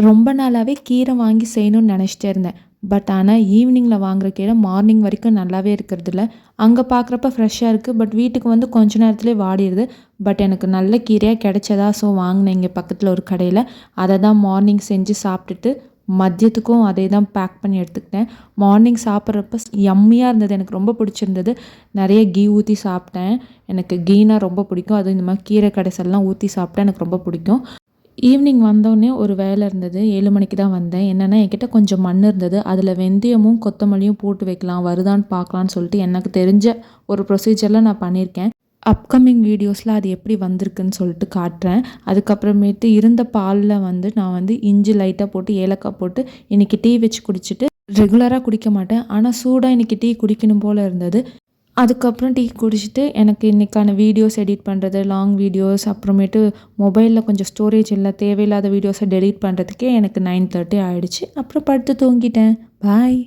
ரொம்ப நாளாவே கீரை வாங்கி செய்யணும்னு நினச்சிட்டே இருந்தேன். பட் ஆனா ஈவினிங்ல வாங்குற கீரை மார்னிங் வரைக்கும் நல்லாவே இருக்கிறதில்ல. அங்க பார்க்குறப்ப ஃப்ரெஷ்ஷா இருக்கு. பட் வீட்டுக்கு வந்து கொஞ்ச நேரத்திலேயே வாடிருது. பட் எனக்கு நல்ல கீரையா கிடைச்சதா, ஸோ வாங்கினேன் இங்க பக்கத்துல ஒரு கடையில. அத தான் மார்னிங் செஞ்சு சாப்பிட்டுட்டு, மதியத்துக்கும் அதே தான் பேக் பண்ணி எடுத்துக்கிட்டேன். மார்னிங் சாப்பிட்றப்ப யம்மியா இருந்தது. எனக்கு ரொம்ப பிடிச்சிருந்தது. நெறைய கீ ஊத்தி சாப்பிட்டேன். எனக்கு கீனா ரொம்ப பிடிக்கும். அதுவும் இந்த மாரி கீரை கடைசல்லாம் ஊத்தி சாப்பிட்டா எனக்கு ரொம்ப பிடிக்கும். ஈவினிங் வந்தோனே ஒரு வேலை இருந்தது. 7 மணிக்கு தான் வந்தேன். என்னன்னா, என்கிட்ட கொஞ்சம் மண் இருந்தது. அதில வெந்தயமும், கொத்தமல்லியும் போட்டு வைக்கலாம். வருதான்னு பார்க்கலான்னு சொல்லிட்டு எனக்கு தெரிஞ்ச ஒரு ப்ரொசீஜர்ல நான் பண்ணியிருக்கேன். அப்கமிங் வீடியோஸ்ல அது எப்படி வந்திருக்குன்னு சொல்லிட்டு காட்டுறேன். அதுக்கப்புறமேட்டு இருந்த பால்ல வந்து நான் வந்து இஞ்சி லைட்டா போட்டு, ஏலக்காய் போட்டு இன்னைக்கு டீ வச்சு குடிச்சிட்டு ரெகுலரா குடிக்க மாட்டேன். ஆனா சூடா இன்னைக்கு டீ குடிக்கணும் போல இருந்தது. அதுக்கப்புறம் டீ குடிச்சிட்டு எனக்கு இன்னைக்கான வீடியோஸ் எடிட் பண்ணுறது, லாங் வீடியோஸ், அப்புறமேட்டு மொபைலில் கொஞ்சம் ஸ்டோரேஜ் இல்லை, தேவையில்லாத வீடியோஸை டெலீட் பண்ணுறதுக்கே எனக்கு 9:30 ஆயிடுச்சு. அப்புறம் படுத்து தூங்கிட்டேன். பாய்.